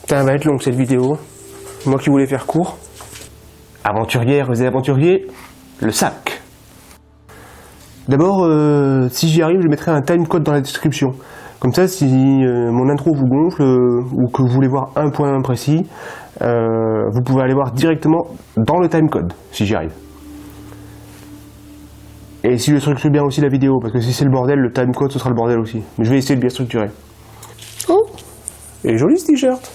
Ça va être long cette vidéo. Moi qui voulais faire court. Aventurières et aventuriers, le sac. D'abord, si j'y arrive, je mettrai un timecode dans la description. Comme ça, si mon intro vous gonfle ou que vous voulez voir un point précis, vous pouvez aller voir directement dans le timecode, si j'y arrive. Et si je structure bien aussi la vidéo, parce que si c'est le bordel, le timecode ce sera le bordel aussi. Mais je vais essayer de bien structurer. Oh, et joli ce t-shirt.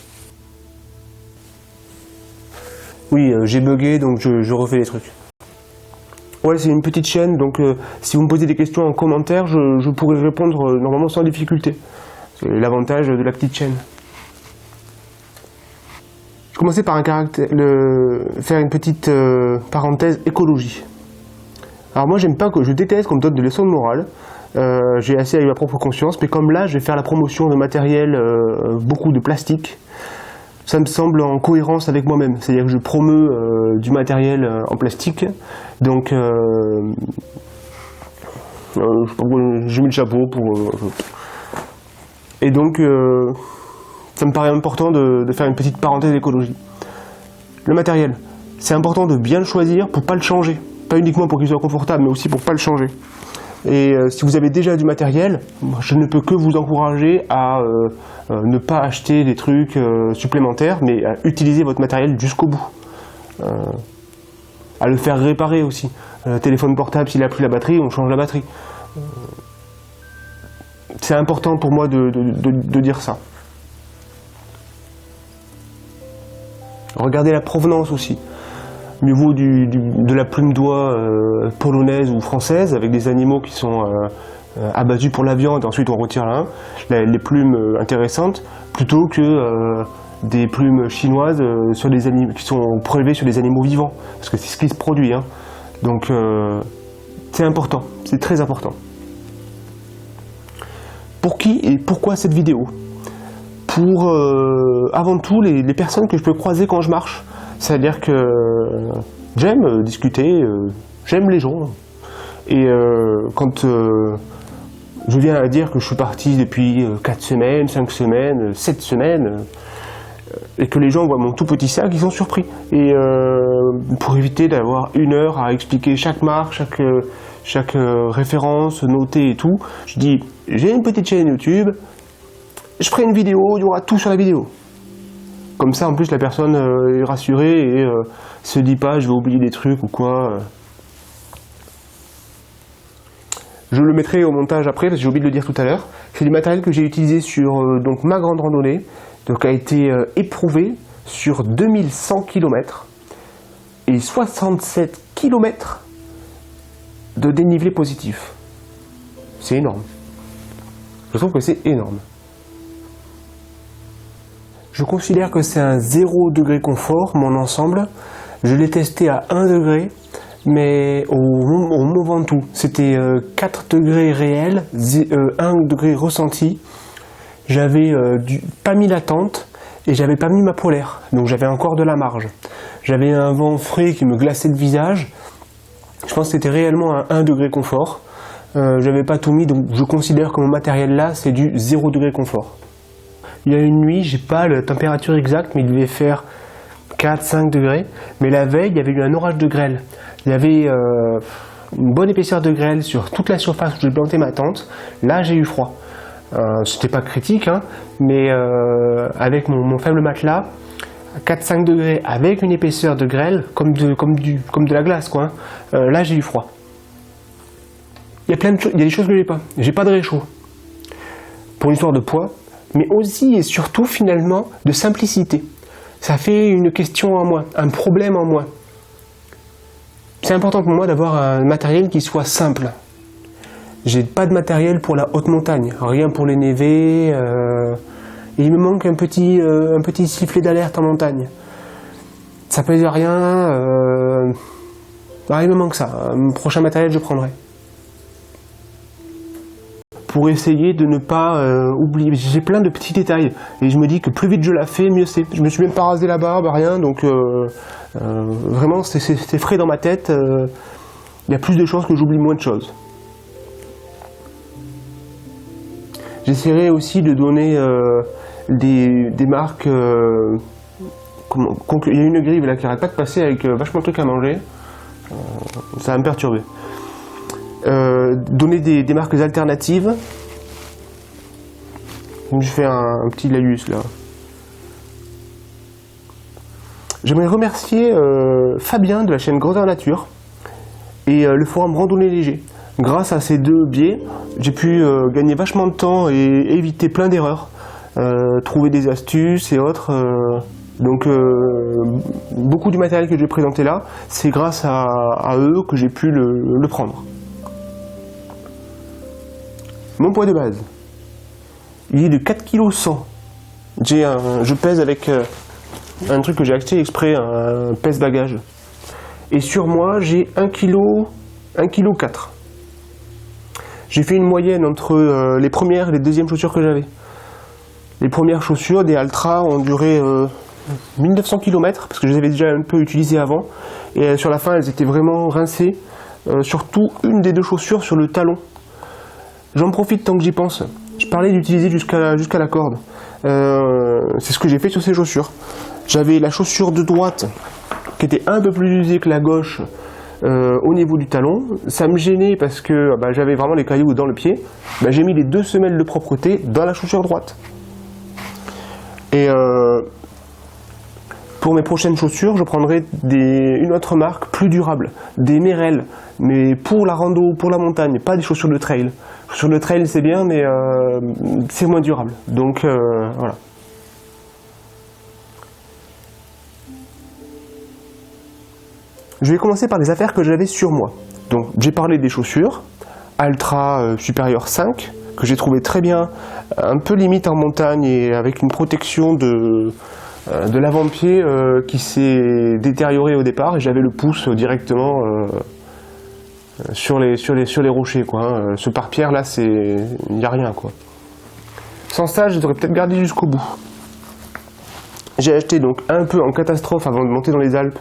Oui, j'ai bugué, donc je refais les trucs. Ouais, c'est une petite chaîne, donc si vous me posez des questions en commentaire, je pourrai répondre normalement sans difficulté. C'est l'avantage de la petite chaîne. Je commençais par faire une petite parenthèse écologie. Alors moi je déteste qu'on me donne des leçons de morale. J'ai assez avec ma propre conscience, mais comme là je vais faire la promotion de matériel, beaucoup de plastique, ça me semble en cohérence avec moi-même. C'est-à-dire que je promeux du matériel en plastique, donc je sais pas pourquoi j'ai mis le chapeau pour... Et donc ça me paraît important de faire une petite parenthèse d'écologie. Le matériel, c'est important de bien le choisir pour ne pas le changer. Pas uniquement pour qu'il soit confortable, mais aussi pour ne pas le changer. Et si vous avez déjà du matériel, je ne peux que vous encourager à ne pas acheter des trucs supplémentaires, mais à utiliser votre matériel jusqu'au bout. À le faire réparer aussi. Téléphone portable, s'il a pris la batterie, on change la batterie. C'est important pour moi de dire ça. Regardez la provenance aussi. Mieux vaut de la plume d'oie polonaise ou française, avec des animaux qui sont abattus pour la viande, et ensuite on retire les plumes intéressantes, plutôt que des plumes chinoises sur des animaux, qui sont prélevées sur des animaux vivants, parce que c'est ce qui se produit. Hein. Donc c'est important, c'est très important. Pour qui et pourquoi cette vidéo? Pour avant tout les personnes que je peux croiser quand je marche. C'est-à-dire que j'aime discuter, j'aime les gens. Et quand je viens à dire que je suis parti depuis 4 semaines, 5 semaines, 7 semaines, et que les gens voient mon tout petit sac, ils sont surpris. Et pour éviter d'avoir 1 heure à expliquer chaque marque, chaque référence, notée et tout, je dis, j'ai une petite chaîne YouTube, je ferai une vidéo, il y aura tout sur la vidéo. Comme ça, en plus, la personne est rassurée et se dit pas, je vais oublier des trucs ou quoi. Je le mettrai au montage après, parce que j'ai oublié de le dire tout à l'heure. C'est du matériel que j'ai utilisé sur donc, ma grande randonnée, donc a été éprouvé sur 2100 km et 67 km de dénivelé positif. C'est énorme. Je trouve que c'est énorme. Je considère que c'est un 0 degré confort, mon ensemble. Je l'ai testé à 1 degré, mais au Mont Ventoux. C'était 4 degrés réels, 1 degré ressenti. J'avais pas mis la tente et j'avais pas mis ma polaire, donc j'avais encore de la marge. J'avais un vent frais qui me glaçait le visage. Je pense que c'était réellement un 1 degré confort. J'avais pas tout mis, donc je considère que mon matériel là, c'est du 0 degré confort. Il y a une nuit, j'ai pas la température exacte, mais il devait faire 4-5 degrés. Mais la veille, il y avait eu un orage de grêle. Il y avait une bonne épaisseur de grêle sur toute la surface où j'ai planté ma tente. Là, j'ai eu froid. C'était pas critique, hein, mais avec mon faible matelas, à 4-5 degrés, avec une épaisseur de grêle, comme de la glace, quoi. Là, j'ai eu froid. Il y a plein de choses, il y a des choses que j'ai pas. J'ai pas de réchaud. Pour une histoire de poids, mais aussi et surtout finalement de simplicité. Ça fait une question en moins, un problème en moins. C'est important pour moi d'avoir un matériel qui soit simple. J'ai pas de matériel pour la haute montagne, rien pour les névés, et il me manque un petit sifflet d'alerte en montagne. Ça pèse rien, il me manque ça. Un prochain matériel je prendrai. Pour essayer de ne pas oublier. J'ai plein de petits détails et je me dis que plus vite je la fais, mieux c'est. Je me suis même pas rasé la barbe, rien, donc vraiment c'est frais dans ma tête. Il y a plus de chances que j'oublie moins de choses. J'essaierai aussi de donner des marques. Il y a une grive là qui arrête pas de passer avec vachement de trucs à manger. Ça va me perturber. Donner des marques alternatives. Je fais un petit laïus là. J'aimerais remercier Fabien de la chaîne Grandeur Nature et le forum Randonnée Léger. Grâce à ces deux biais, j'ai pu gagner vachement de temps et éviter plein d'erreurs, trouver des astuces et autres. Donc beaucoup du matériel que je vais présenter là, c'est grâce à eux que j'ai pu le prendre. Mon poids de base, il est de 4,1 kg. Je pèse avec un truc que j'ai acheté exprès, un pèse-bagage. Et sur moi, j'ai 1,4 kg. J'ai fait une moyenne entre les premières et les deuxièmes chaussures que j'avais. Les premières chaussures, des Altra, ont duré 1900 km, parce que je les avais déjà un peu utilisées avant. Et sur la fin, elles étaient vraiment rincées. Surtout une des deux chaussures sur le talon. J'en profite tant que j'y pense. Je parlais d'utiliser jusqu'à la corde. C'est ce que j'ai fait sur ces chaussures. J'avais la chaussure de droite qui était un peu plus usée que la gauche au niveau du talon. Ça me gênait parce que j'avais vraiment les cailloux dans le pied. J'ai mis les 2 semelles de propreté dans la chaussure droite. Et pour mes prochaines chaussures, je prendrai une autre marque plus durable, des Merrell, mais pour la rando, pour la montagne, pas des chaussures de trail. Chaussures de trail c'est bien, mais c'est moins durable. Donc voilà. Je vais commencer par les affaires que j'avais sur moi. Donc j'ai parlé des chaussures, Altra Superior 5, que j'ai trouvé très bien, un peu limite en montagne et avec une protection de l'avant-pied qui s'est détérioré au départ et j'avais le pouce directement sur les rochers quoi. Hein. Ce pare-pierre là, il n'y a rien quoi. Sans ça, je devrais peut-être garder jusqu'au bout. J'ai acheté donc un peu en catastrophe avant de monter dans les Alpes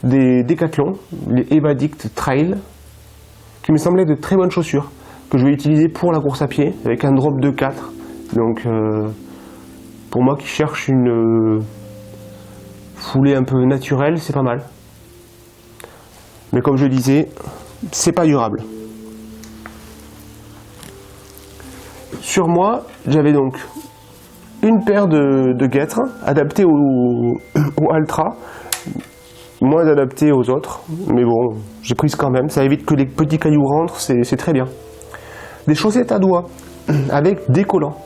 des Decathlon, les Evadict Trail, qui me semblaient de très bonnes chaussures que je vais utiliser pour la course à pied avec un drop de 4. Donc pour moi qui cherche une foulée un peu naturelle, c'est pas mal. Mais comme je disais, c'est pas durable. Sur moi, j'avais donc une paire de guêtres adaptées au Altra, moins adaptées aux autres, mais bon, j'ai prise quand même, ça évite que les petits cailloux rentrent, c'est très bien. Des chaussettes à doigts avec des collants,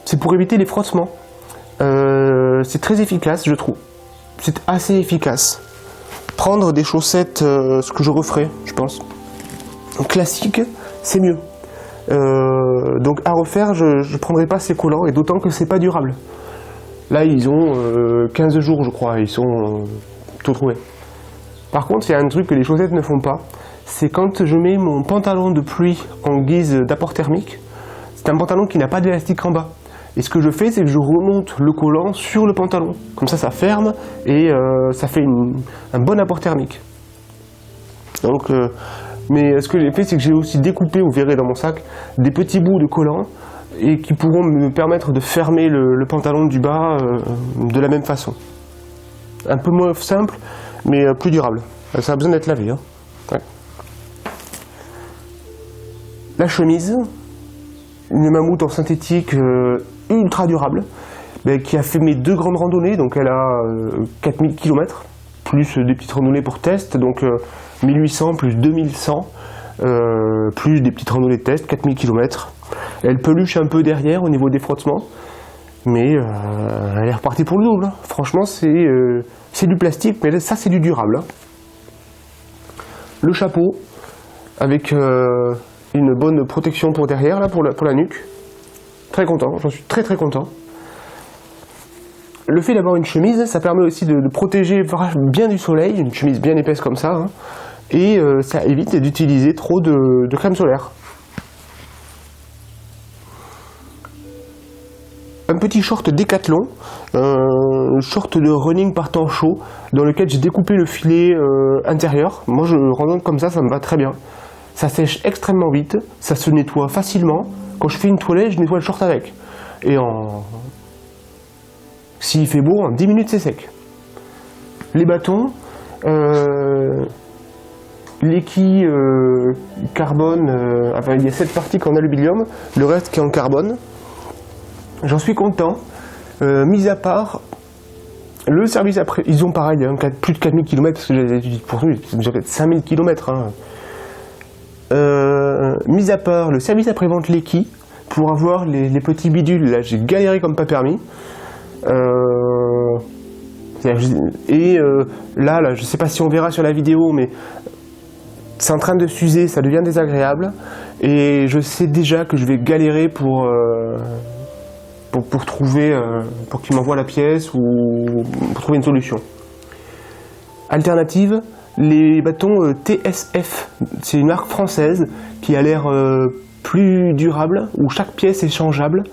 c'est pour éviter les frottements. C'est très efficace, je trouve. C'est assez efficace. Prendre des chaussettes, ce que je referai, je pense, classique, c'est mieux. Donc à refaire, je ne prendrai pas ces collants, et d'autant que c'est pas durable. Là, ils ont 15 jours, je crois, ils sont tout trouvés. Par contre, il y a un truc que les chaussettes ne font pas, c'est quand je mets mon pantalon de pluie en guise d'apport thermique, c'est un pantalon qui n'a pas d'élastique en bas. Et ce que je fais, c'est que je remonte le collant sur le pantalon. Comme ça ferme et ça fait un bon apport thermique. Donc, mais ce que j'ai fait, c'est que j'ai aussi découpé, vous verrez dans mon sac, des petits bouts de collant et qui pourront me permettre de fermer le pantalon du bas de la même façon. Un peu moins simple, mais plus durable. Ça a besoin d'être lavé. Hein. Ouais. La chemise, une mammouth en synthétique ultra durable, qui a fait mes 2 grandes randonnées, donc elle a 4000 km, plus des petites randonnées pour test, donc 1800 plus 2100, plus des petites randonnées de test, 4000 km. Elle peluche un peu derrière au niveau des frottements, mais elle est repartie pour le double. Hein. Franchement, c'est du plastique, mais ça c'est du durable. Hein. Le chapeau, avec une bonne protection pour derrière, là, pour la nuque. Très content, j'en suis très content. Le fait d'avoir une chemise, ça permet aussi de protéger bien du soleil, une chemise bien épaisse comme ça, hein, et ça évite d'utiliser trop de crème solaire. Un petit short Decathlon, short de running par temps chaud, dans lequel j'ai découpé le filet intérieur. Moi je randonne comme ça me va très bien. Ça sèche extrêmement vite, ça se nettoie facilement. Quand je fais une toilette, je nettoie le short avec. Et en S'il fait beau, en 10 minutes c'est sec. Les bâtons, l'équille carbone, enfin il y a 7 parties en aluminium, le reste qui est en carbone. J'en suis content. Mis à part le service après, ils ont pareil, hein, plus de 4000 km, parce que j'ai dit pour eux, j'avais 5000 km. Hein. Mis à part le service après-vente Leki, pour avoir les petits bidules, là j'ai galéré comme pas permis. Là, je sais pas si on verra sur la vidéo, mais c'est en train de s'user, ça devient désagréable. Et je sais déjà que je vais galérer pour trouver, pour qu'il m'envoie la pièce ou pour trouver une solution. Alternative, les bâtons TSF, c'est une marque française qui a l'air plus durable, où chaque pièce est changeable.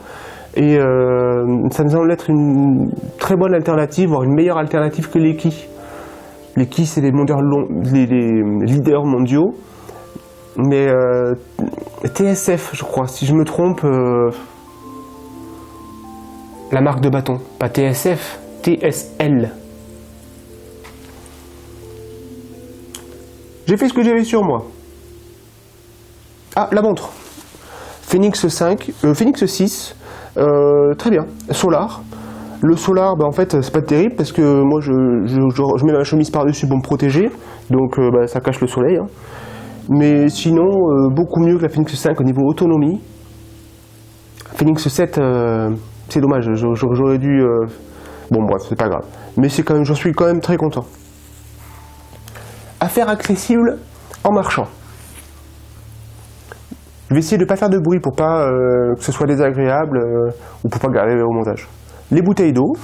Et ça me semble être une très bonne alternative, voire une meilleure alternative que l'Eki. L'Eki, c'est les leaders mondiaux. Mais TSF, je crois, si je me trompe, la marque de bâton, pas TSF, TSL. J'ai fait ce que j'avais sur moi. Ah, la montre. Phoenix 6, très bien. Solar. Le solar, en fait, c'est pas terrible parce que moi, je mets ma chemise par-dessus pour me protéger, donc ça cache le soleil. Hein. Mais sinon, beaucoup mieux que la Phoenix 5 au niveau autonomie. Phoenix 7, c'est dommage, j'aurais dû... Bon, bref, c'est pas grave. Mais c'est quand même, j'en suis quand même très content. Affaire accessible en marchant. Je vais essayer de ne pas faire de bruit pour pas que ce soit désagréable ou pour pas galérer au montage. Les bouteilles d'eau.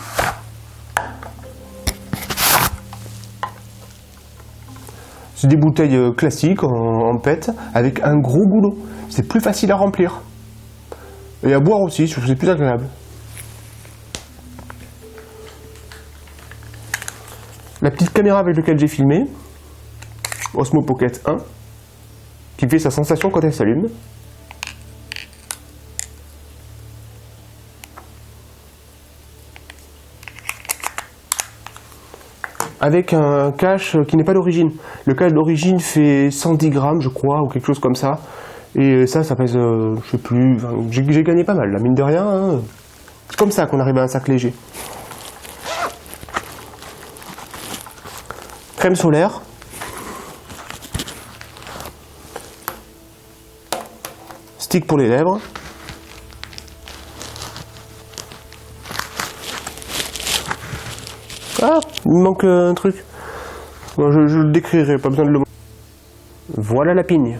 C'est des bouteilles classiques en PET avec un gros goulot. C'est plus facile à remplir. Et à boire aussi, c'est plus agréable. La petite caméra avec laquelle j'ai filmé, Osmo Pocket 1, qui fait sa sensation quand elle s'allume. Avec un cache qui n'est pas d'origine. Le cache d'origine fait 110 grammes, je crois, ou quelque chose comme ça. Et ça pèse, je sais plus, j'ai gagné pas mal, là, mine de rien. Hein. C'est comme ça qu'on arrive à un sac léger. Crème solaire. Stick pour les lèvres. Ah, il me manque un truc. Bon, je le décrirai, pas besoin de le montrer. Voilà la pigne.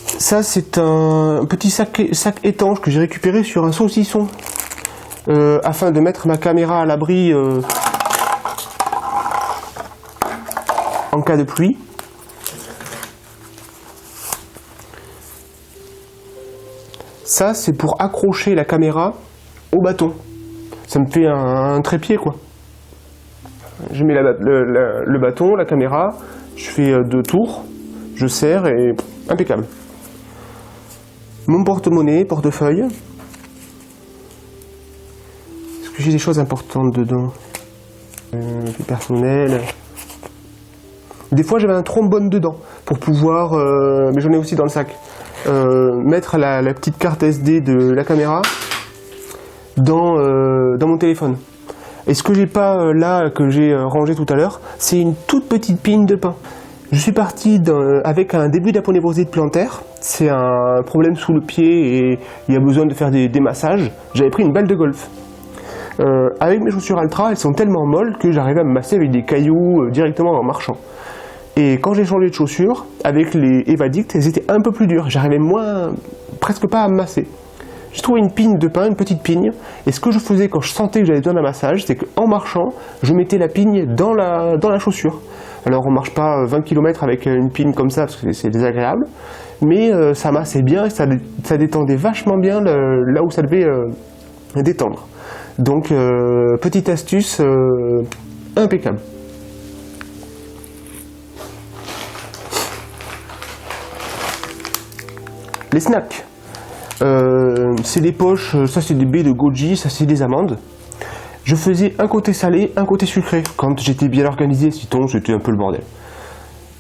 Ça, c'est un petit sac étanche que j'ai récupéré sur un saucisson. Afin de mettre ma caméra à l'abri en cas de pluie. Ça, c'est pour accrocher la caméra au bâton. Ça me fait un trépied, quoi. Je mets le bâton, la caméra, je fais 2 tours, je serre et impeccable. Mon porte-monnaie, portefeuille. Est-ce que j'ai des choses importantes dedans? Plus personnel. Des fois, j'avais un trombone dedans pour pouvoir, mais j'en ai aussi dans le sac, mettre la petite carte SD de la caméra dans mon téléphone. Et ce que j'ai pas là, que j'ai rangé tout à l'heure, c'est une toute petite pine de pain. Je suis parti avec un début d'aponévrosite plantaire. C'est un problème sous le pied et il y a besoin de faire des massages. J'avais pris une balle de golf. Avec mes chaussures Altra, elles sont tellement molles que j'arrivais à me masser avec des cailloux directement en marchant. Et quand j'ai changé de chaussures, avec les Evadict, elles étaient un peu plus dures. J'arrivais presque pas à me masser. J'ai trouvé une pine de pain, une petite pigne, et ce que je faisais quand je sentais que j'avais besoin d'un massage, c'est qu'en marchant, je mettais la pigne dans la chaussure. Alors on marche pas 20 km avec une pigne comme ça, parce que c'est désagréable, mais ça massait bien, et ça détendait vachement bien là où ça devait détendre. Donc petite astuce impeccable. Les snacks. c'est des poches, ça c'est des baies de goji, ça c'est des amandes. Je faisais un côté salé, un côté sucré, quand j'étais bien organisé, sinon c'était un peu le bordel.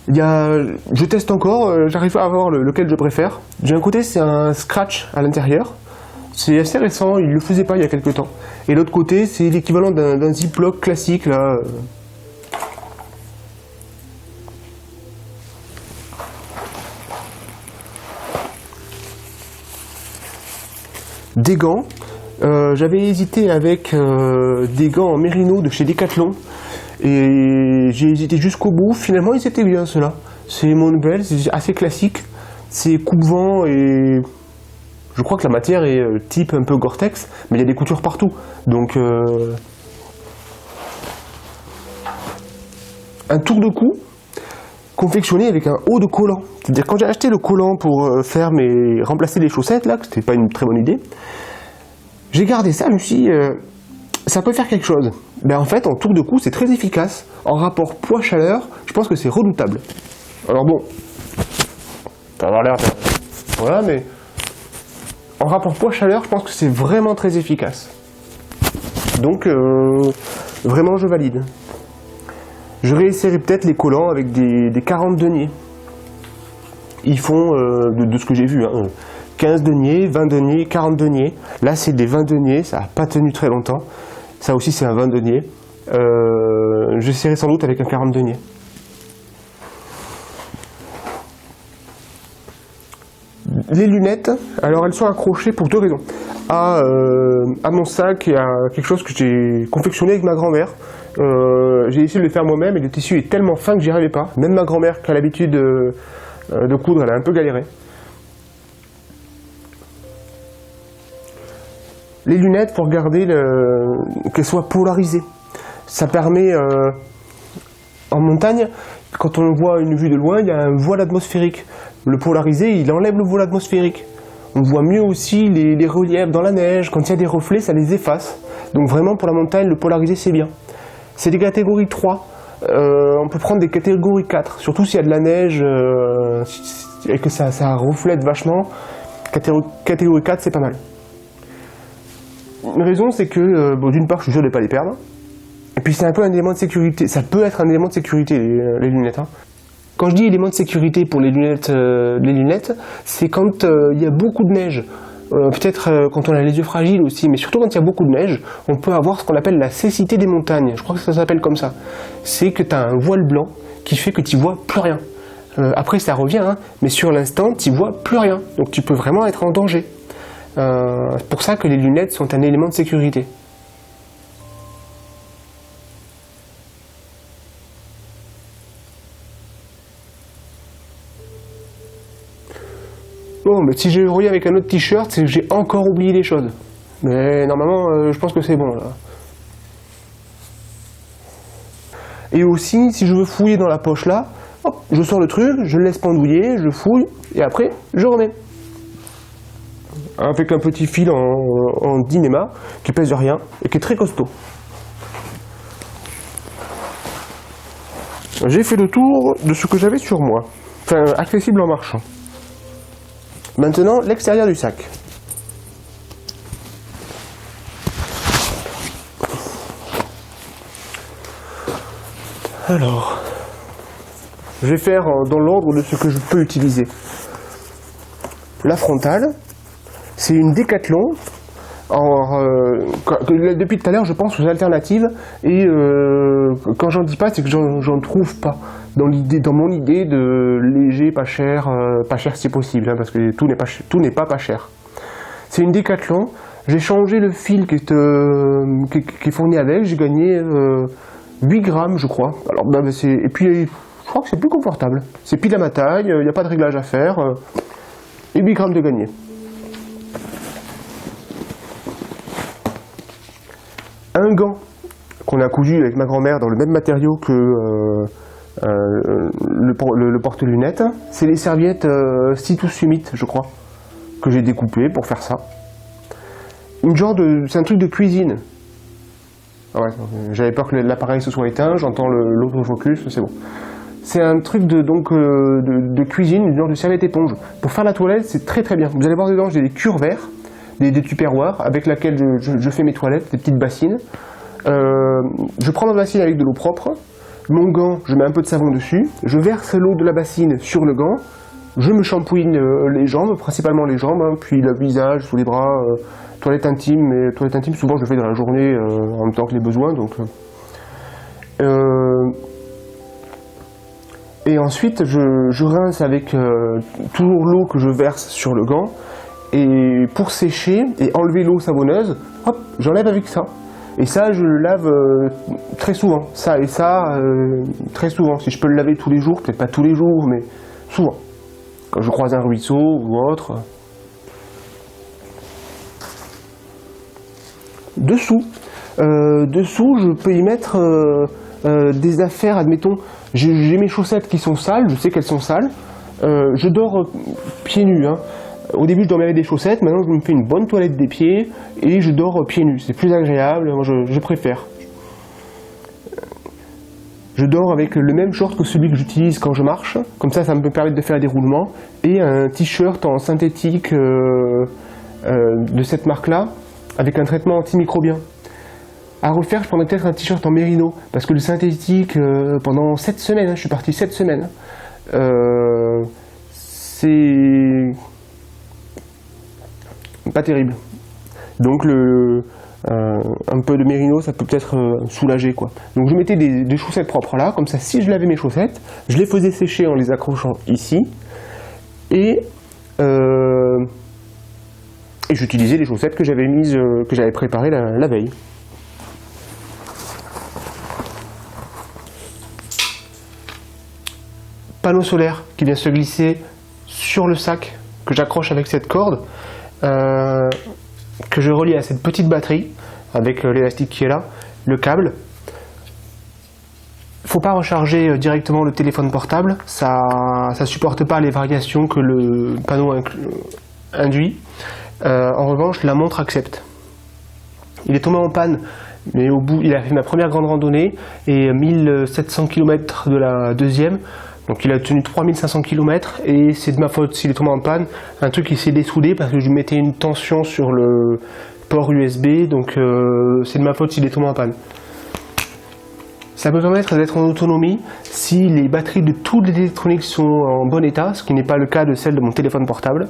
Je teste encore, j'arrive pas à voir lequel je préfère. J'ai un côté, c'est un scratch à l'intérieur. C'est assez récent, il le faisait pas il y a quelques temps. Et l'autre côté, c'est l'équivalent d'un ziploc classique, là. Des gants. J'avais hésité avec des gants en mérino de chez Decathlon. Et j'ai hésité jusqu'au bout. Finalement, ils étaient bien, ceux-là. C'est mon nouvelle, c'est assez classique. C'est coupe-vent et... Je crois que la matière est type un peu Gore-Tex, mais il y a des coutures partout. Donc, un tour de cou confectionné avec un haut de collant. C'est-à-dire quand j'ai acheté le collant pour remplacer les chaussettes, là, que c'était pas une très bonne idée, j'ai gardé ça, je me suis dit, ça peut faire quelque chose. Ben, en fait, en tour de cou, c'est très efficace. En rapport poids-chaleur, je pense que c'est redoutable. Alors bon, ça va avoir l'air... Voilà, mais... En rapport poids-chaleur, je pense que c'est vraiment très efficace. Donc, vraiment, je valide. Je réessayerai peut-être les collants avec des 40 deniers. Ils font, de ce que j'ai vu, hein, 15 deniers, 20 deniers, 40 deniers. Là, c'est des 20 deniers, ça n'a pas tenu très longtemps. Ça aussi, c'est un 20 deniers. J'essaierai sans doute avec un 40 deniers. Les lunettes, alors elles sont accrochées pour deux raisons. À mon sac et à quelque chose que j'ai confectionné avec ma grand-mère. J'ai essayé de le faire moi-même et le tissu est tellement fin que j'y arrivais pas. Même ma grand-mère qui a l'habitude de coudre, elle a un peu galéré. Les lunettes, pour garder qu'elles soient polarisées. Ça permet, en montagne, quand on voit une vue de loin, il y a un voile atmosphérique. Le polarisé, il enlève le voile atmosphérique. On voit mieux aussi les reliefs dans la neige. Quand il y a des reflets, ça les efface. Donc vraiment, pour la montagne, le polarisé, c'est bien. C'est des catégories 3. On peut prendre des catégories 4. Surtout s'il y a de la neige et que ça reflète vachement. Catégorie 4, c'est pas mal. Une raison, c'est que, d'une part, je suis sûr de ne pas les perdre. Et puis c'est un peu un élément de sécurité. Ça peut être un élément de sécurité, les lunettes. Hein. Quand je dis élément de sécurité pour les lunettes, c'est quand il y a beaucoup de neige. Peut-être quand on a les yeux fragiles aussi, mais surtout quand il y a beaucoup de neige, on peut avoir ce qu'on appelle la cécité des montagnes. Je crois que ça s'appelle comme ça. C'est que tu as un voile blanc qui fait que tu vois plus rien. Après ça revient, hein, mais sur l'instant, tu vois plus rien. Donc tu peux vraiment être en danger. C'est pour ça que les lunettes sont un élément de sécurité. Bon, mais si je reviens avec un autre t-shirt, c'est que j'ai encore oublié des choses. Mais normalement, je pense que c'est bon, là. Et aussi, si je veux fouiller dans la poche, là, hop, je sors le truc, je le laisse pendouiller, je fouille, et après, je remets. Avec un petit fil en Dynéma, qui pèse rien, et qui est très costaud. J'ai fait le tour de ce que j'avais sur moi. Enfin, accessible en marchant. Maintenant, l'extérieur du sac. Alors, je vais faire dans l'ordre de ce que je peux utiliser. La frontale, c'est une Decathlon. Depuis tout à l'heure, je pense aux alternatives et quand j'en dis pas, c'est que j'en trouve pas. Dans mon idée de léger, pas cher si possible, hein, parce que tout n'est pas cher. C'est une Decathlon. J'ai changé le fil qui est fourni avec. J'ai gagné 8 grammes, je crois. Alors, et puis, je crois que c'est plus confortable. C'est pile à ma taille. Il n'y a pas de réglage à faire. Et 8 grammes de gagné. Un gant qu'on a cousu avec ma grand-mère dans le même matériau que le porte-lunettes, c'est les serviettes Citus Summit, je crois, que j'ai découpées pour faire ça. C'est un truc de cuisine. Ah ouais, j'avais peur que l'appareil se soit éteint, j'entends l'autofocus, c'est bon. C'est un truc de cuisine, une genre de serviette éponge. Pour faire la toilette, c'est très très bien. Vous allez voir dedans, j'ai des cure-verts. des tupperwares avec lesquels je fais mes toilettes, des petites bassines. Je prends ma bassine avec de l'eau propre, mon gant, je mets un peu de savon dessus, je verse l'eau de la bassine sur le gant, je me shampouine les jambes, principalement les jambes, hein, puis le visage, sous les bras, toilette intime, mais toilette intime souvent je le fais dans la journée en même temps que les besoins. Donc, et ensuite je rince avec toujours l'eau que je verse sur le gant, et pour sécher et enlever l'eau savonneuse, hop, j'enlève avec ça. Et ça, je le lave très souvent. Ça et ça, très souvent. Si je peux le laver tous les jours, peut-être pas tous les jours, mais souvent. Quand je croise un ruisseau ou autre. Dessous, je peux y mettre des affaires, admettons. J'ai mes chaussettes qui sont sales, je sais qu'elles sont sales. Je dors pieds nus, hein. Au début, je dormais avec des chaussettes, maintenant je me fais une bonne toilette des pieds et je dors pieds nus. C'est plus agréable, moi je préfère. Je dors avec le même short que celui que j'utilise quand je marche, comme ça me permet de faire des roulements, et un t-shirt en synthétique de cette marque-là, avec un traitement antimicrobien. À refaire, je prendrais peut-être un t-shirt en mérino, parce que le synthétique, pendant 7 semaines, hein, je suis parti 7 semaines, c'est pas terrible. Donc un peu de mérino, ça peut peut-être soulager, quoi. Donc je mettais des chaussettes propres là, comme ça si je lavais mes chaussettes, je les faisais sécher en les accrochant ici, et j'utilisais les chaussettes que j'avais mises, que j'avais préparées la veille. Panneau solaire qui vient se glisser sur le sac que j'accroche avec cette corde, que je relie à cette petite batterie avec l'élastique qui est là, le câble. Il ne faut pas recharger directement le téléphone portable, ça supporte pas les variations que le panneau induit. En revanche, la montre accepte. Il est tombé en panne, mais au bout, il a fait ma première grande randonnée et 1700 km de la deuxième. Donc il a tenu 3500 km et c'est de ma faute s'il est tombé en panne. Un truc qui s'est dessoudé parce que je mettais une tension sur le port USB, donc c'est de ma faute s'il est tombé en panne. Ça peut permettre d'être en autonomie si les batteries de toute l'électronique sont en bon état, ce qui n'est pas le cas de celle de mon téléphone portable,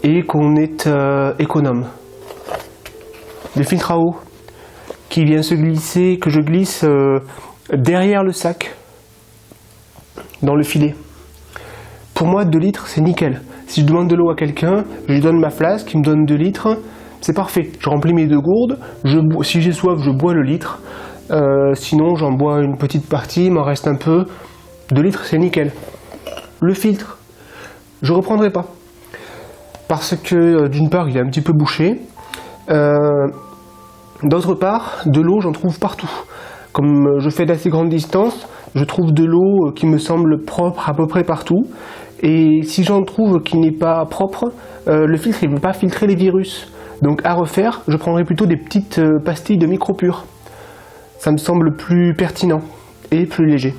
et qu'on est économe. Le filtre à eau qui vient se glisser, que je glisse derrière le sac, dans le filet. Pour moi, 2 litres, c'est nickel. Si je demande de l'eau à quelqu'un, je lui donne ma flasque, il me donne 2 litres, c'est parfait. Je remplis mes 2 gourdes, si j'ai soif, je bois le litre. Sinon, j'en bois une petite partie, il m'en reste un peu. 2 litres, c'est nickel. Le filtre, je ne reprendrai pas. Parce que, d'une part, il est un petit peu bouché. D'autre part, de l'eau, j'en trouve partout. Comme je fais d'assez grandes distances, je trouve de l'eau qui me semble propre à peu près partout. Et si j'en trouve qui n'est pas propre, le filtre ne veut pas filtrer les virus. Donc à refaire, je prendrai plutôt des petites pastilles de micropure. Ça me semble plus pertinent et plus léger.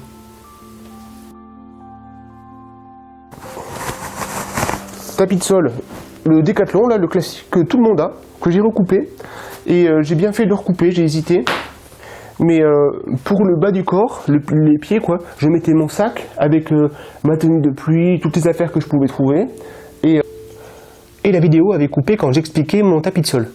Tapis de sol, le Décathlon, là, le classique que tout le monde a, que j'ai recoupé. Et j'ai bien fait de le recouper, j'ai hésité. Mais pour le bas du corps, les pieds, quoi, je mettais mon sac avec ma tenue de pluie, toutes les affaires que je pouvais trouver. Et la vidéo avait coupé quand j'expliquais mon tapis de sol.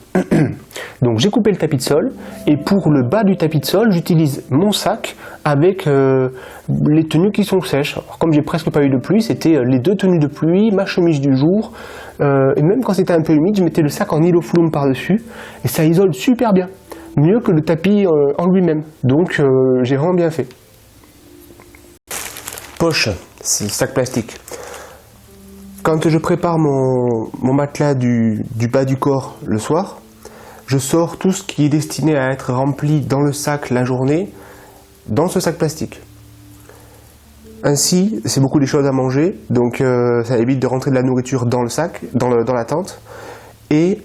Donc j'ai coupé le tapis de sol, et pour le bas du tapis de sol, j'utilise mon sac avec les tenues qui sont sèches. Alors, comme j'ai presque pas eu de pluie, c'était les 2 tenues de pluie, ma chemise du jour, et même quand c'était un peu humide, je mettais le sac en nyloflume par-dessus, et ça isole super bien. Mieux que le tapis en lui-même. Donc j'ai vraiment bien fait. Poche, c'est sac plastique. Quand je prépare mon matelas du bas du corps le soir, je sors tout ce qui est destiné à être rempli dans le sac la journée, dans ce sac plastique. Ainsi, c'est beaucoup des choses à manger, donc ça évite de rentrer de la nourriture dans le sac, dans la tente. Et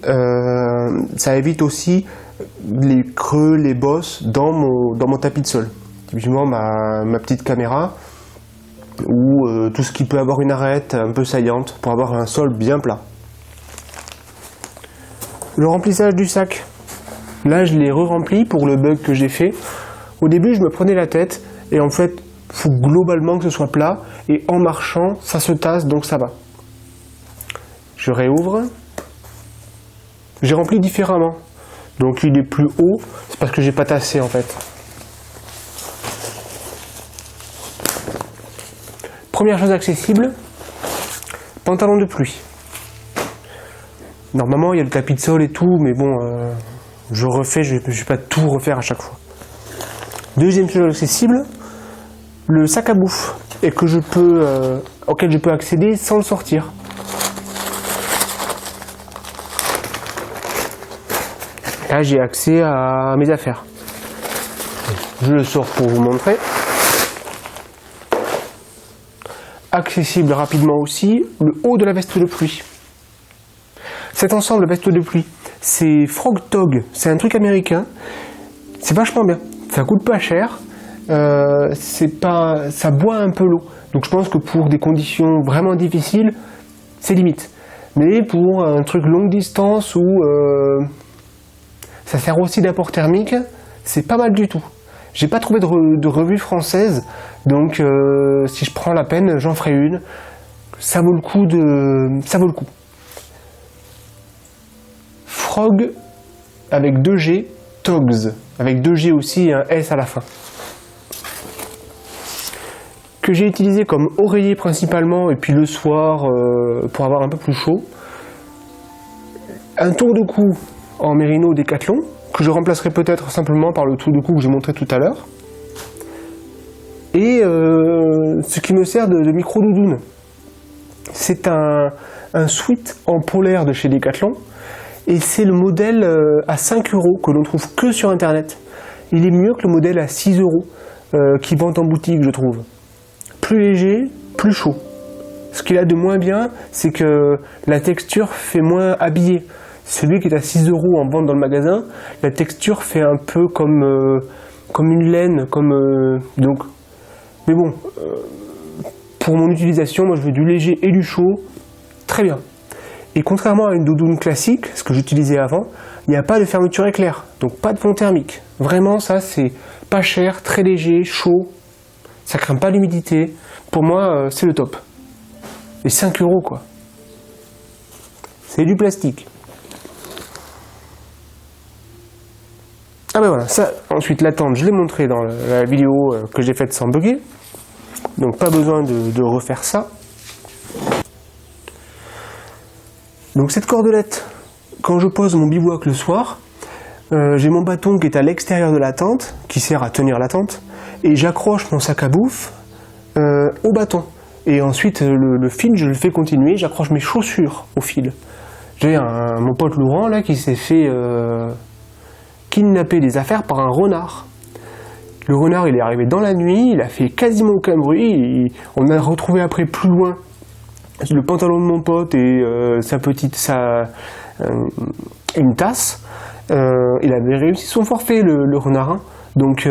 ça évite aussi les creux, les bosses dans mon tapis de sol. Typiquement ma petite caméra ou tout ce qui peut avoir une arête un peu saillante pour avoir un sol bien plat. Le remplissage du sac. Là, je l'ai re-rempli pour le bug que j'ai fait. Au début, je me prenais la tête et en fait, il faut globalement que ce soit plat et en marchant, ça se tasse, donc ça va. Je réouvre. J'ai rempli différemment. Donc il est plus haut, c'est parce que j'ai pas tassé en fait. Première chose accessible, pantalon de pluie. Normalement il y a le tapis de sol et tout, mais bon, je refais, je vais pas tout refaire à chaque fois. Deuxième chose accessible, le sac à bouffe, et que auquel je peux accéder sans le sortir. Là, j'ai accès à mes affaires. Je le sors pour vous montrer. Accessible rapidement aussi, le haut de la veste de pluie. Cet ensemble de veste de pluie, c'est Frog Tog, c'est un truc américain. C'est vachement bien. Ça coûte pas cher. Ça boit un peu l'eau. Donc je pense que pour des conditions vraiment difficiles, c'est limite. Mais pour un truc longue distance où ça sert aussi d'apport thermique, c'est pas mal du tout. J'ai pas trouvé de revue française, donc si je prends la peine, j'en ferai une. Ça vaut le coup ça vaut le coup. Frog avec 2G, Togs, avec 2G aussi et un S à la fin. Que j'ai utilisé comme oreiller principalement, et puis le soir pour avoir un peu plus chaud. Un tour de cou en mérino Décathlon, que je remplacerai peut-être simplement par le tour de cou que j'ai montré tout à l'heure. Et ce qui me sert de micro-doudoune. C'est un sweat en polaire de chez Décathlon, et c'est le modèle à 5 € que l'on trouve que sur internet. Il est mieux que le modèle à 6 € qui vend en boutique, je trouve. Plus léger, plus chaud. Ce qu'il a de moins bien, c'est que la texture fait moins habillé. Celui qui est à 6 € en vente dans le magasin, la texture fait un peu comme une laine, donc. Mais bon, pour mon utilisation, moi je veux du léger et du chaud, très bien. Et contrairement à une doudoune classique, ce que j'utilisais avant, il n'y a pas de fermeture éclair, donc pas de fond thermique. Vraiment, ça c'est pas cher, très léger, chaud, ça craint pas l'humidité. Pour moi, c'est le top. Et 5 € quoi. C'est du plastique. Ah ben voilà, ça, ensuite la tente, je l'ai montré dans la vidéo que j'ai faite sans bugger. Donc pas besoin de refaire ça. Donc cette cordelette, quand je pose mon bivouac le soir, j'ai mon bâton qui est à l'extérieur de la tente, qui sert à tenir la tente, et j'accroche mon sac à bouffe au bâton. Et ensuite le fil, je le fais continuer, j'accroche mes chaussures au fil. J'ai mon pote Laurent là qui s'est fait kidnapper des affaires par un renard. Le renard il est arrivé dans la nuit, il a fait quasiment aucun bruit, on a retrouvé après plus loin le pantalon de mon pote et une tasse. Il avait réussi son forfait le renard, hein. Donc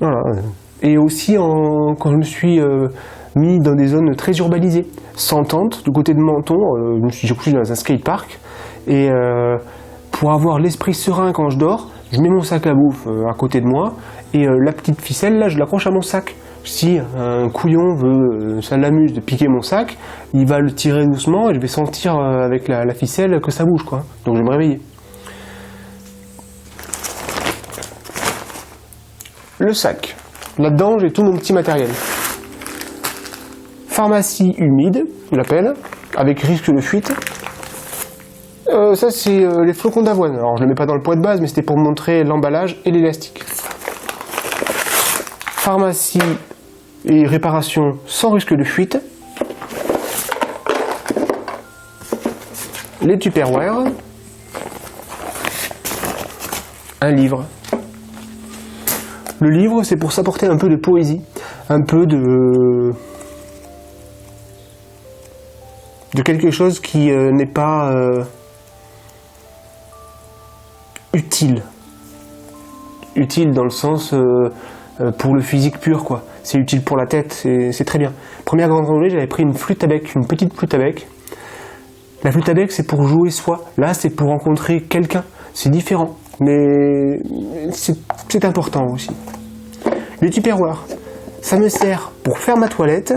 voilà. Et aussi quand je me suis mis dans des zones très urbanisées, sans tente, du côté de Menton, j'ai couché dans un skatepark et pour avoir l'esprit serein quand je dors, je mets mon sac à bouffe à côté de moi et la petite ficelle là je l'accroche à mon sac. Si un couillon veut, ça l'amuse de piquer mon sac, il va le tirer doucement et je vais sentir avec la ficelle que ça bouge quoi. Donc je vais me réveiller. Le sac. Là-dedans j'ai tout mon petit matériel. Pharmacie humide, je l'appelle, avec risque de fuite. Ça c'est les flocons d'avoine. Alors je ne le mets pas dans le poids de base, mais c'était pour montrer l'emballage et l'élastique. Pharmacie et réparation sans risque de fuite. Les Tupperware. Un livre. Le livre, c'est pour s'apporter un peu de poésie, un peu de quelque chose qui n'est pas utile. Utile dans le sens pour le physique pur, quoi. C'est utile pour la tête, c'est très bien. Première grande randonnée, j'avais pris une flûte à bec, une petite flûte à bec. La flûte à bec, c'est pour jouer soi. Là, c'est pour rencontrer quelqu'un. C'est différent, mais c'est important aussi. Le tupperware, ça me sert pour faire ma toilette.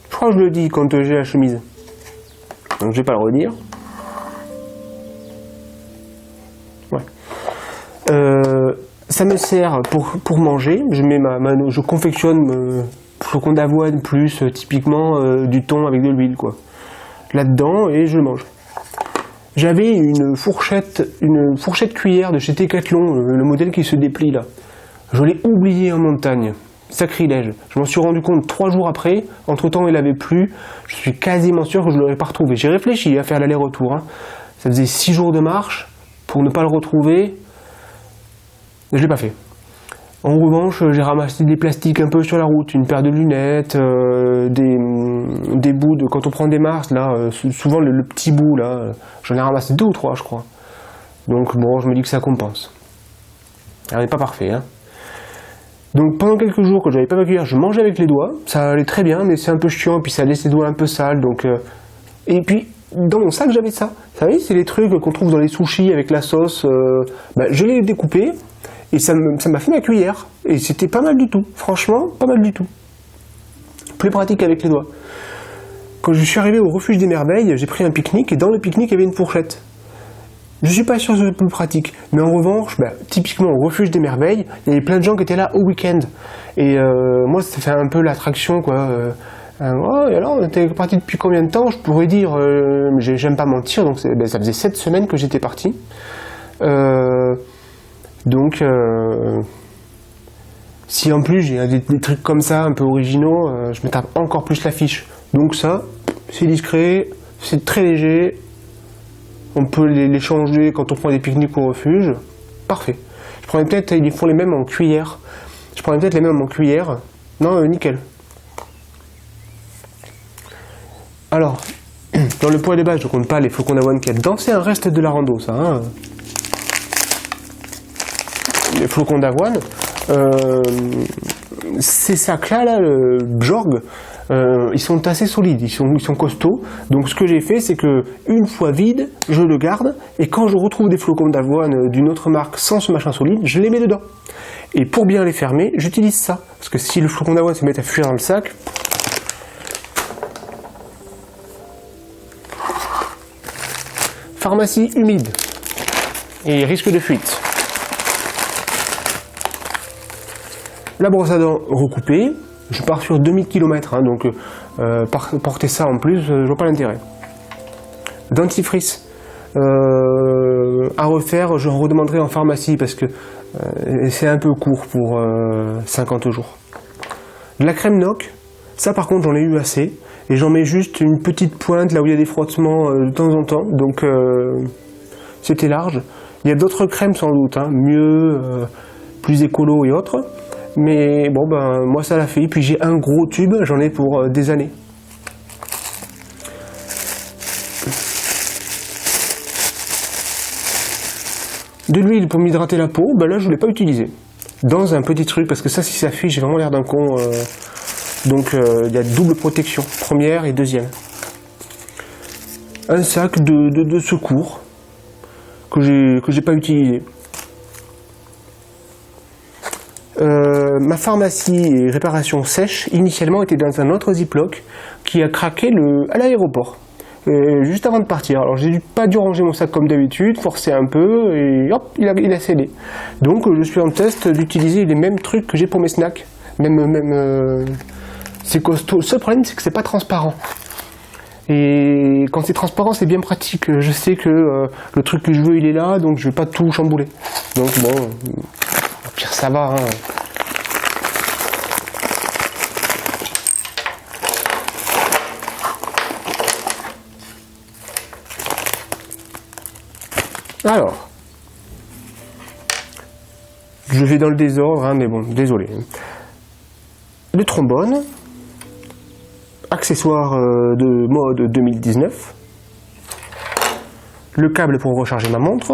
Je crois que je le dis quand j'ai la chemise. Donc je vais pas le redire. Ouais. Ça me sert pour manger. Je confectionne flocons d'avoine plus typiquement du thon avec de l'huile quoi. Là-dedans et je mange. J'avais une fourchette cuillère de chez Decathlon, le modèle qui se déplie là. Je l'ai oublié en montagne. Sacrilège. Je m'en suis rendu compte 3 jours après. Entre temps, il avait plu. Je suis quasiment sûr que je ne l'aurais pas retrouvé. J'ai réfléchi à faire l'aller-retour. Hein. Ça faisait 6 jours de marche pour ne pas le retrouver. Je ne l'ai pas fait. En revanche, j'ai ramassé des plastiques un peu sur la route, une paire de lunettes, des bouts de quand on prend des marches là, souvent le petit bout là, j'en ai ramassé 2 ou 3 je crois. Donc bon, je me dis que ça compense. Alors, n'est pas parfait hein. Donc pendant quelques jours que j'avais pas ma cuillère, je mangeais avec les doigts, ça allait très bien, mais c'est un peu chiant, et puis ça laisse les doigts un peu sales, donc... Et puis, dans mon sac, j'avais ça. Vous savez, c'est les trucs qu'on trouve dans les sushis avec la sauce, je les ai découpés, et ça m'a fait ma cuillère, et c'était pas mal du tout, franchement, pas mal du tout. Plus pratique avec les doigts. Quand je suis arrivé au refuge des merveilles, j'ai pris un pique-nique, et dans le pique-nique, il y avait une fourchette. Je suis pas sûr que c'est plus pratique, mais en revanche, typiquement au refuge des merveilles, il y avait plein de gens qui étaient là au week-end. Et moi, ça fait un peu l'attraction, quoi. Oh, et alors, t'es parti depuis combien de temps? Je pourrais dire, j'aime pas mentir, donc ça faisait 7 semaines que j'étais parti. Si en plus j'ai des trucs comme ça, un peu originaux, je me tape encore plus l'affiche. Donc ça, c'est discret, c'est très léger. On peut les changer quand on prend des pique-niques au refuge. Parfait. Je prendrais peut-être, ils font les mêmes en cuillère. Je prendrais peut-être les mêmes en cuillère. Non, nickel. Alors, dans le poids des bases, je ne compte pas les flocons d'avoine qu'il y a dedans. C'est un reste de la rando, ça. Hein. Les flocons d'avoine. Ces sacs-là, le Bjorg, ils sont assez solides, ils sont costauds. Donc ce que j'ai fait, c'est que une fois vide, je le garde, et quand je retrouve des flocons d'avoine d'une autre marque sans ce machin solide, je les mets dedans. Et pour bien les fermer, j'utilise ça. Parce que si le flocon d'avoine se met à fuir dans le sac, pharmacie humide et risque de fuite. La brosse à dents recoupée. Je pars sur 2000 km, hein, donc porter ça en plus, je vois pas l'intérêt. Dentifrice à refaire, je redemanderai en pharmacie parce que c'est un peu court pour 50 jours. De la crème Noc, ça par contre j'en ai eu assez, et j'en mets juste une petite pointe là où il y a des frottements de temps en temps, donc c'était large. Il y a d'autres crèmes sans doute, hein, mieux, plus écolo et autres. Mais bon, moi ça l'a fait. Puis j'ai un gros tube, j'en ai pour des années. De l'huile pour m'hydrater la peau, là je ne l'ai pas utilisé. Dans un petit truc, parce que ça, si ça fuit, j'ai vraiment l'air d'un con. Donc il y a double protection, première et deuxième. Un sac de secours que j'ai pas utilisé. Ma pharmacie et réparation sèche initialement était dans un autre Ziploc qui a craqué à l'aéroport juste avant de partir. Alors j'ai pas dû ranger mon sac comme d'habitude, forcer un peu et hop, il a cédé. Donc je suis en test d'utiliser les mêmes trucs que j'ai pour mes snacks. C'est costaud. Le seul problème c'est que c'est pas transparent. Et quand c'est transparent c'est bien pratique. Je sais que le truc que je veux il est là, donc je vais pas tout chambouler. Donc bon, au pire ça va. Hein. Alors, je vais dans le désordre, hein, mais bon, désolé. Le trombone, accessoire de mode 2019, le câble pour recharger ma montre,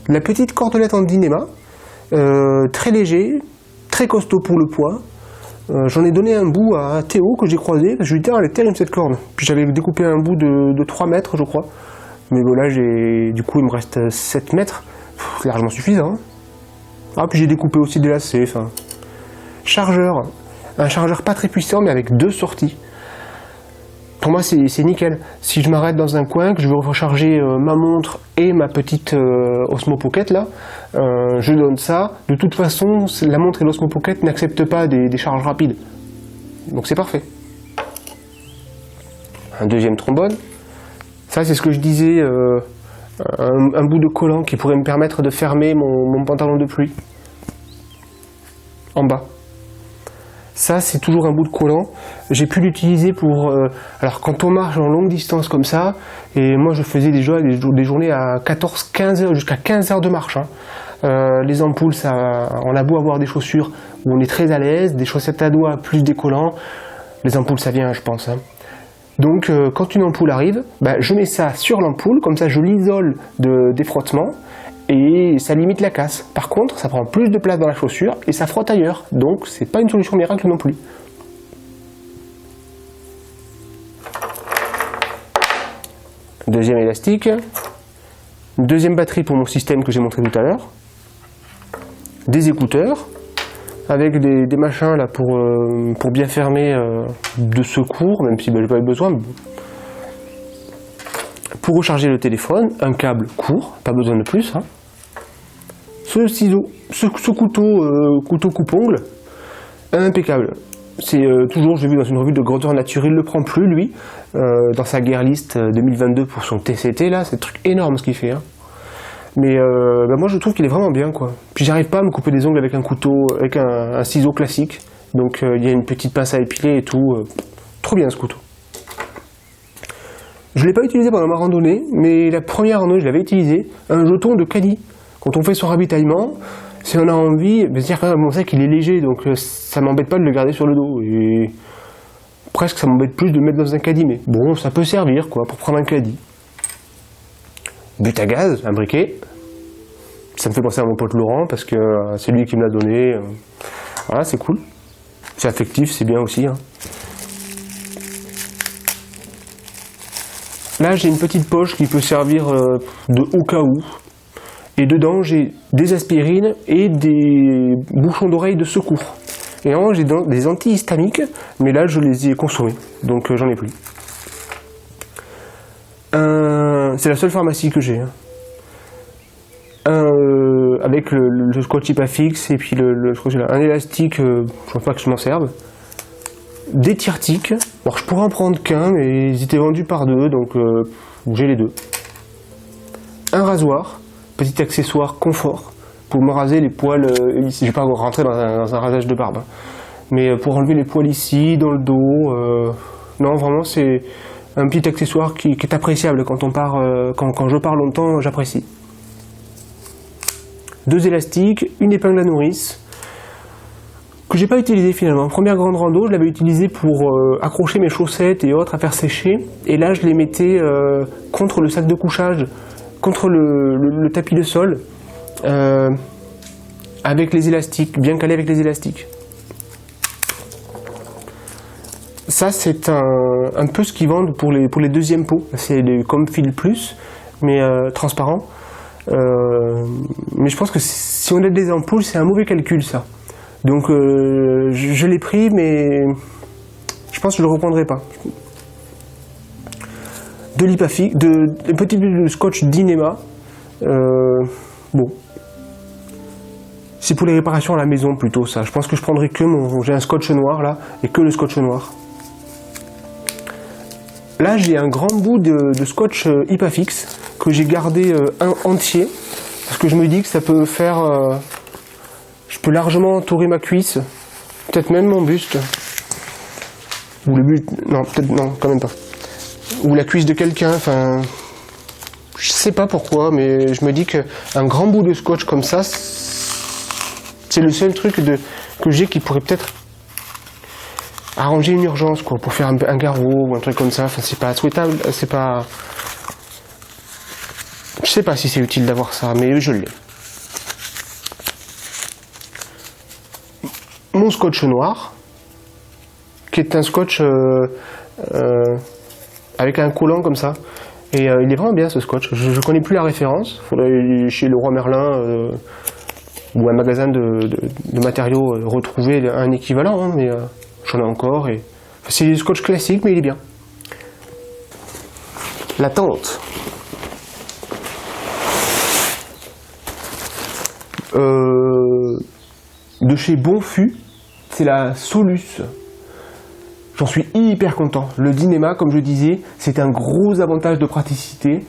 la petite cordelette en dynéma, très léger, très costaud pour le poids, J'en ai donné un bout à Théo que j'ai croisé, parce que je lui ai dit, elle est terrible cette corde. Puis j'avais découpé un bout de 3 mètres, je crois. Mais bon, là, du coup, il me reste 7 mètres. C'est largement suffisant. Ah, puis j'ai découpé aussi des lacets. Enfin, chargeur. Un chargeur pas très puissant, mais avec 2 sorties. Pour moi, c'est nickel. Si je m'arrête dans un coin, que je veux recharger ma montre et ma petite Osmo Pocket, là, je donne ça. De toute façon, la montre et l'Osmo Pocket n'acceptent pas des charges rapides. Donc c'est parfait. Un deuxième trombone. Ça, c'est ce que je disais, un bout de collant qui pourrait me permettre de fermer mon pantalon de pluie. En bas. Ça, c'est toujours un bout de collant. J'ai pu l'utiliser pour... alors, quand on marche en longue distance comme ça, et moi, je faisais des journées à 14-15 heures, jusqu'à 15 heures de marche. Hein. Les ampoules, on a beau avoir des chaussures où on est très à l'aise, des chaussettes à doigts plus des collants. Les ampoules, ça vient, je pense. Hein. Donc, quand une ampoule arrive, je mets ça sur l'ampoule, comme ça, je l'isole des frottements. Et ça limite la casse. Par contre, ça prend plus de place dans la chaussure et ça frotte ailleurs. Donc, c'est pas une solution miracle non plus. Deuxième élastique. Deuxième batterie pour mon système que j'ai montré tout à l'heure. Des écouteurs avec des machins là pour bien fermer de secours, même si j'ai pas eu besoin. Pour recharger le téléphone, un câble court, pas besoin de plus. Hein. Ce ciseau, ce couteau coupe-ongle, impeccable. C'est toujours, j'ai vu dans une revue de grandeur nature, il ne le prend plus lui, dans sa Gear List 2022 pour son TCT là, c'est un truc énorme ce qu'il fait. Hein. Mais moi je trouve qu'il est vraiment bien quoi. Puis j'arrive pas à me couper des ongles avec un couteau, avec un ciseau classique. Donc il y a une petite pince à épiler et tout. Trop bien ce couteau. Je ne l'ai pas utilisé pendant ma randonnée, mais la première randonnée, je l'avais utilisé, un jeton de caddie. Quand on fait son ravitaillement, si on a envie, c'est-à-dire quand même, mon sac il est léger, donc ça m'embête pas de le garder sur le dos. Et presque ça m'embête plus de le mettre dans un caddie, mais bon, ça peut servir quoi, pour prendre un caddie. But à gaz, un briquet. Ça me fait penser à mon pote Laurent, parce que c'est lui qui me l'a donné. Voilà, c'est cool. C'est affectif, c'est bien aussi. Hein. Là, j'ai une petite poche qui peut servir de au cas où. Et dedans, j'ai des aspirines et des bouchons d'oreilles de secours. Et en haut, j'ai des antihistamiques, mais là, je les ai consommés. Donc, j'en ai plus. C'est la seule pharmacie que j'ai. Hein. Avec le scotch Ipafix et puis un élastique, je ne pense pas que je m'en serve. Des tire-tiques. Alors, je pourrais en prendre qu'un, mais ils étaient vendus par 2, donc j'ai les 2. Un rasoir, petit accessoire confort, pour me raser les poils ici. Je ne vais pas rentrer dans un rasage de barbe, hein. Mais pour enlever les poils ici, dans le dos. Non, vraiment, c'est un petit accessoire qui est appréciable quand on part, quand je pars longtemps, j'apprécie. 2 élastiques, une épingle à nourrice, que j'ai pas utilisé finalement. Première grande rando, je l'avais utilisé pour accrocher mes chaussettes et autres à faire sécher. Et là, je les mettais contre le sac de couchage, contre le tapis de sol, avec les élastiques, bien calés avec les élastiques. Ça, c'est un peu ce qu'ils vendent pour les deuxièmes pots. C'est comme Fil Plus, mais transparent. Mais je pense que si on a des ampoules, c'est un mauvais calcul, ça. Donc je l'ai pris, mais je pense que je ne le reprendrai pas. De l'Ipafix, de petit scotch Dyneema. Bon. C'est pour les réparations à la maison plutôt, ça. Je pense que je prendrai que j'ai un scotch noir là, et que le scotch noir. Là, j'ai un grand bout de scotch Ipafix que j'ai gardé un entier, parce que je me dis que ça peut faire... je peux largement entourer ma cuisse, peut-être même mon buste. Ou le buste... Non, peut-être... Non, quand même pas. Ou la cuisse de quelqu'un, enfin... Je sais pas pourquoi, mais je me dis qu'un grand bout de scotch comme ça, c'est le seul truc que j'ai qui pourrait peut-être arranger une urgence, quoi, pour faire un garrot ou un truc comme ça. Enfin, c'est pas souhaitable, c'est pas... Je sais pas si c'est utile d'avoir ça, mais je l'ai. Mon scotch noir, qui est un scotch avec un collant comme ça. Et il est vraiment bien ce scotch. Je connais plus la référence. Il faudrait aller chez Leroy Merlin ou un magasin de matériaux retrouver un équivalent, hein, mais j'en ai encore. Et... Enfin, c'est du scotch classique, mais il est bien. La tente. De chez Bonfus, c'est la Solus. J'en suis hyper content. Le Dynéma, comme je disais, c'est un gros avantage de praticité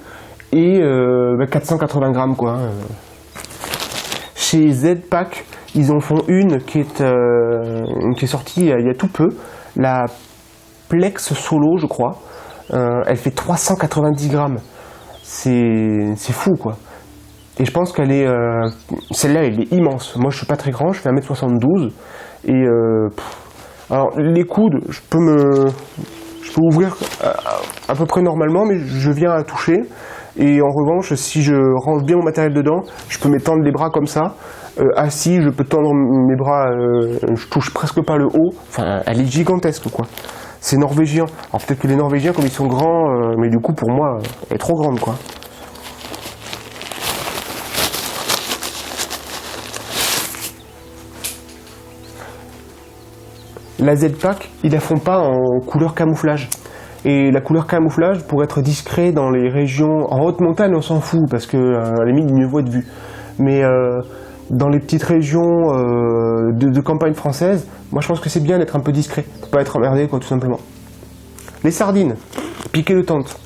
et 480 grammes quoi. Chez Z-Pack, ils en font une qui est sortie il y a tout peu, la Plex Solo, je crois. Elle fait 390 grammes. C'est fou quoi. Et je pense qu'elle est... celle-là, elle est immense. Moi, je suis pas très grand, je fais 1m72. Et... alors, les coudes, je peux ouvrir à peu près normalement, mais je viens à toucher. Et en revanche, si je range bien mon matériel dedans, je peux m'étendre les bras comme ça. Assis, je peux tendre mes bras, je touche presque pas le haut. Enfin, elle est gigantesque, quoi. C'est norvégien. Alors peut-être que les Norvégiens, comme ils sont grands, mais du coup, pour moi, elle est trop grande, quoi. La Z-Pack, ils la font pas en couleur camouflage. Et la couleur camouflage, pour être discret dans les régions... En haute montagne, on s'en fout, parce que à la limite, il mieux vaut être vu. Mais dans les petites régions de campagne française, moi je pense que c'est bien d'être un peu discret, pour pas être emmerdé, quoi, tout simplement. Les sardines, piqué de tente.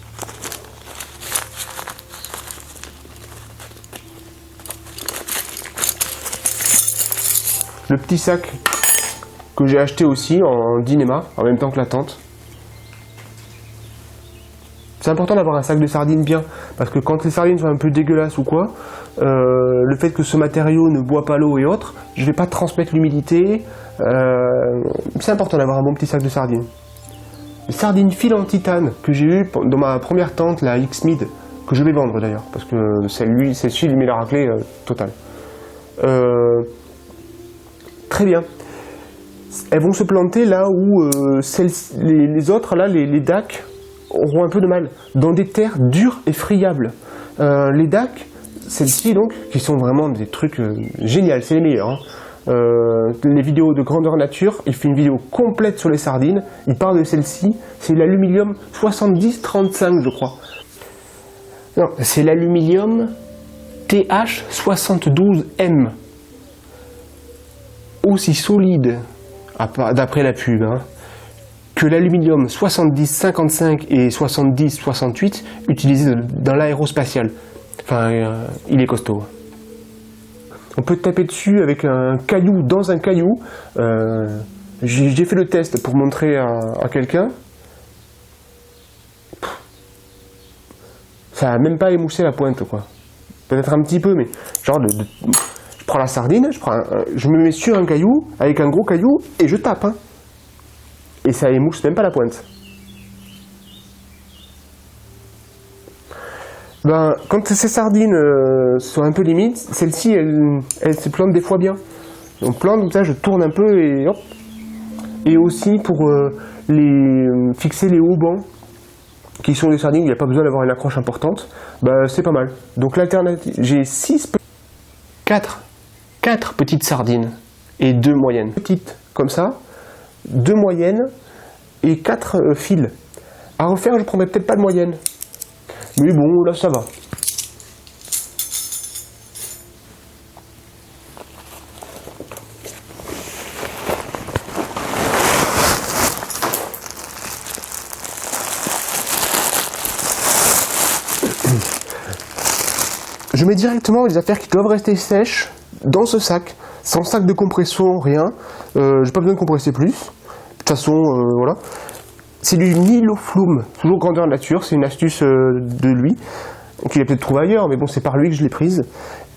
Le petit sac que j'ai acheté aussi en Dynéma, en même temps que la tente. C'est important d'avoir un sac de sardines bien, parce que quand les sardines sont un peu dégueulasses ou quoi, le fait que ce matériau ne boit pas l'eau et autres, je vais pas transmettre l'humidité. C'est important d'avoir un bon petit sac de sardines. Les sardines fil en titane que j'ai eu dans ma première tente, la X-Mid, que je vais vendre d'ailleurs, parce que celle-ci, il met la raclée totale. Très bien. Elles vont se planter là où les autres, là, les DAC, auront un peu de mal, dans des terres dures et friables. Les DAC, celles-ci donc, qui sont vraiment des trucs géniaux, c'est les meilleurs. Hein. Les vidéos de grandeur nature, il fait une vidéo complète sur les sardines, il parle de celle-ci, c'est l'aluminium 7035 je crois. Non, c'est l'aluminium TH72M. Aussi solide, d'après la pub, hein, que l'aluminium 7055 et 7068 utilisés dans l'aérospatial. Enfin, il est costaud. On peut taper dessus avec un caillou dans un caillou. J'ai fait le test pour montrer à quelqu'un. Ça n'a même pas émoussé la pointe, quoi. Peut-être un petit peu, mais genre je prends la sardine, je me mets sur un caillou avec un gros caillou et je tape. Hein. Et ça émousse même pas la pointe. Ben, quand ces sardines sont un peu limites, celle-ci, elle se plante des fois bien. On plante comme ça, je tourne un peu et hop. Et aussi pour fixer les haubans, qui sont des sardines, il n'y a pas besoin d'avoir une accroche importante, ben, c'est pas mal. Donc l'alternative, j'ai 4 petites sardines et 2 moyennes. Petites, comme ça, 2 moyennes et 4 fils. À refaire, je prendrais peut-être pas de moyenne. Mais bon, là ça va. Je mets directement les affaires qui doivent rester sèches dans ce sac, sans sac de compression, rien. J'ai pas besoin de compresser plus. De toute façon, voilà. C'est du Niloflume, toujours grandeur nature, c'est une astuce de lui, qu'il a peut-être trouvé ailleurs, mais bon, c'est par lui que je l'ai prise.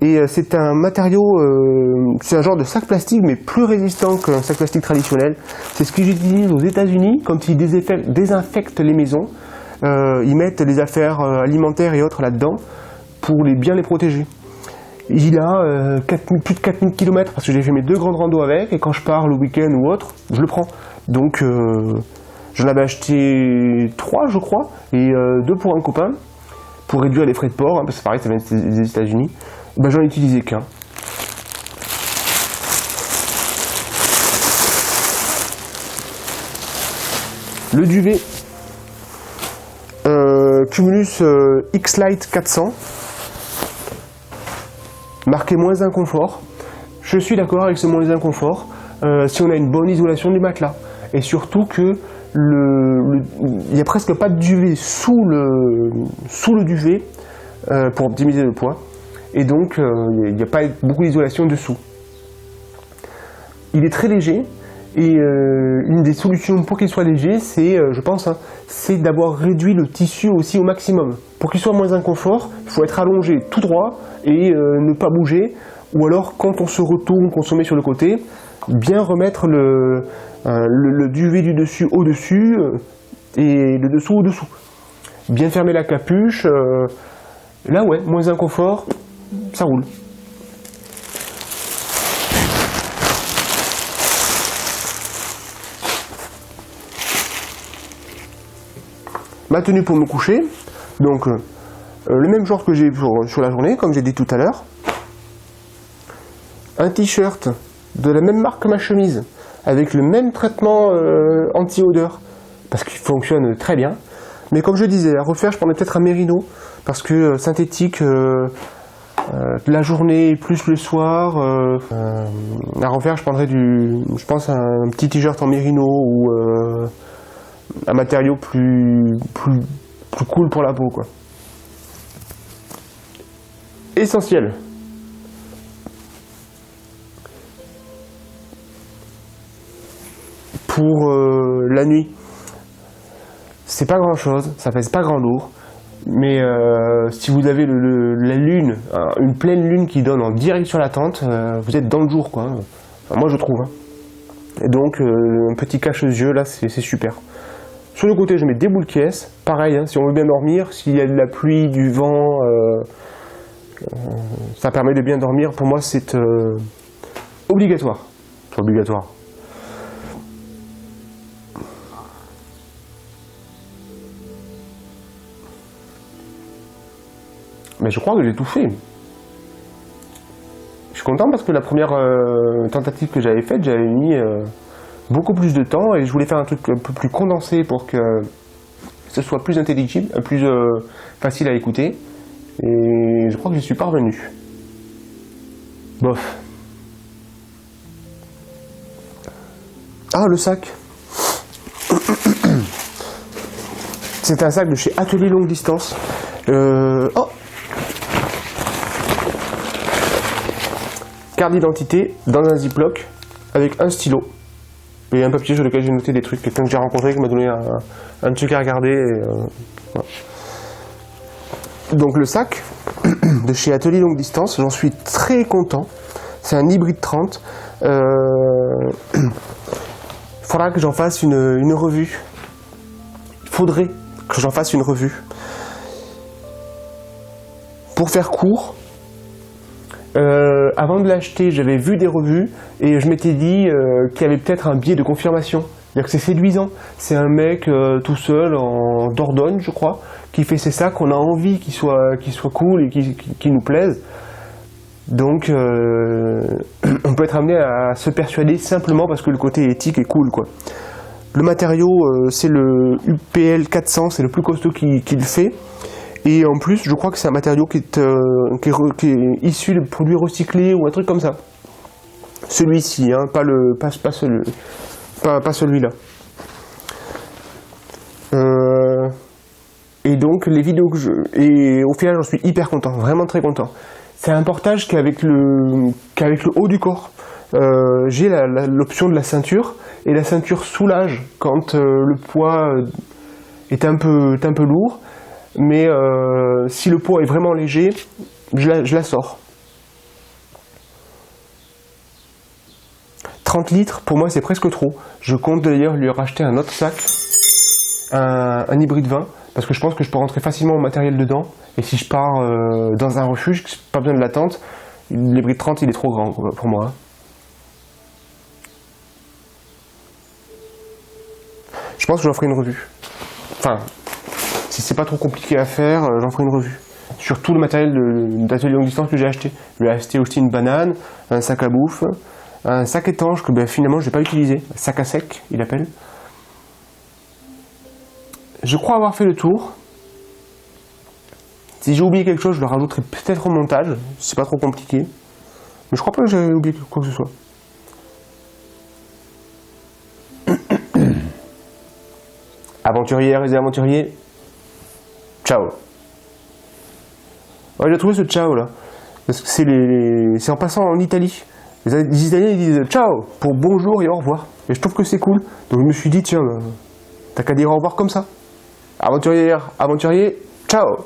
Et c'est un matériau, c'est un genre de sac plastique, mais plus résistant qu'un sac plastique traditionnel. C'est ce qu'ils utilisent aux États-Unis quand ils désinfectent les maisons. Ils mettent les affaires alimentaires et autres là-dedans pour bien les protéger. Il a plus de 4000 km parce que j'ai fait mes 2 grandes randos avec, et quand je pars le week-end ou autre, je le prends. Donc j'en avais acheté 3 je crois, et 2 pour un copain, pour réduire les frais de port, hein, parce que pareil ça vient des États-Unis. Ben, j'en ai utilisé qu'un. Le duvet Cumulus X-Lite 400, marqué moins inconfort. Je suis d'accord avec ce moins inconfort si on a une bonne isolation du matelas. Et surtout que il n'y a presque pas de duvet sous le duvet pour optimiser le poids. Et donc il n'y a pas beaucoup d'isolation dessous. Il est très léger. Et une des solutions pour qu'il soit léger, c'est, je pense, hein, c'est d'avoir réduit le tissu aussi au maximum. Pour qu'il soit moins inconfort, il faut être allongé tout droit et ne pas bouger. Ou alors, quand on se retourne, qu'on se met sur le côté, bien remettre le duvet du dessus au-dessus et le dessous au-dessous. Bien fermer la capuche. Là, ouais, moins inconfort, ça roule. Ma tenue pour me coucher, donc le même genre que j'ai sur la journée, comme j'ai dit tout à l'heure. Un t-shirt de la même marque que ma chemise, avec le même traitement anti-odeur, parce qu'il fonctionne très bien. Mais comme je disais, à refaire, je prendrais peut-être un mérino, parce que synthétique, la journée plus le soir, à refaire, je prendrais je pense un petit t-shirt en mérino ou un matériau plus cool pour la peau, quoi. Essentiel. Pour la nuit, c'est pas grand chose, ça pèse pas grand lourd, mais si vous avez la lune, une pleine lune qui donne en direct sur la tente, vous êtes dans le jour, quoi. Enfin, moi je trouve, hein. Et donc un petit cache-yeux là, c'est super. Sur le côté, je mets des boules caisses. Pareil, hein, si on veut bien dormir, s'il y a de la pluie, du vent, ça permet de bien dormir. Pour moi, c'est obligatoire. C'est obligatoire. Mais je crois que j'ai tout fait. Je suis content parce que la première tentative que j'avais faite, j'avais mis beaucoup plus de temps et je voulais faire un truc un peu plus condensé pour que ce soit plus intelligible, plus facile à écouter. Et je crois que j'y suis parvenu. Bof. Ah, le sac. C'est un sac de chez Atelier Longue Distance. Oh, carte d'identité dans un ziploc avec un stylo et un papier sur lequel j'ai noté des trucs. Quelqu'un que j'ai rencontré qui m'a donné un truc à regarder. Et, voilà. Donc le sac de chez Atelier Longue Distance, j'en suis très content. C'est un hybride 30. Il faudra que j'en fasse une revue. Il faudrait que j'en fasse une revue. Pour faire court, avant de l'acheter, j'avais vu des revues et je m'étais dit qu'il y avait peut-être un biais de confirmation. C'est-à-dire que c'est séduisant. C'est un mec tout seul en Dordogne, je crois, qui fait ses sacs. On a envie qu'il soit cool et qu'il nous plaise. Donc, on peut être amené à se persuader simplement parce que le côté éthique est cool, quoi. Le matériau, c'est le UPL 400, c'est le plus costaud qui le fait. Et en plus, je crois que c'est un matériau qui est issu de produits recyclés ou un truc comme ça. Celui-ci, hein, pas celui-là. Et donc, les vidéos et au final, j'en suis hyper content, vraiment très content. C'est un portage qu'avec le haut du corps. J'ai l'option de la ceinture, et la ceinture soulage quand le poids est un peu lourd. Mais si le poids est vraiment léger, je la sors. 30 litres, pour moi, c'est presque trop. Je compte d'ailleurs lui racheter un autre sac, un hybride 20, parce que je pense que je peux rentrer facilement mon matériel dedans. Et si je pars dans un refuge, pas besoin de la tente, l'hybride 30, il est trop grand pour moi. Je pense que j'en ferai une revue. Enfin, si c'est pas trop compliqué à faire, j'en ferai une revue. Sur tout le matériel d'atelier longue distance que j'ai acheté. J'ai acheté aussi une banane, un sac à bouffe, un sac étanche que finalement je n'ai pas utilisé. Un sac à sec, il appelle. Je crois avoir fait le tour. Si j'ai oublié quelque chose, je le rajouterai peut-être au montage. C'est pas trop compliqué. Mais je crois pas que j'ai oublié quoi que ce soit. Aventurières et aventuriers, ciao. Ouais, j'ai trouvé ce ciao là. Parce que c'est en passant en Italie. Les Italiens ils disent ciao pour bonjour et au revoir. Et je trouve que c'est cool. Donc je me suis dit, tiens, t'as qu'à dire au revoir comme ça. Aventurières, aventuriers, ciao.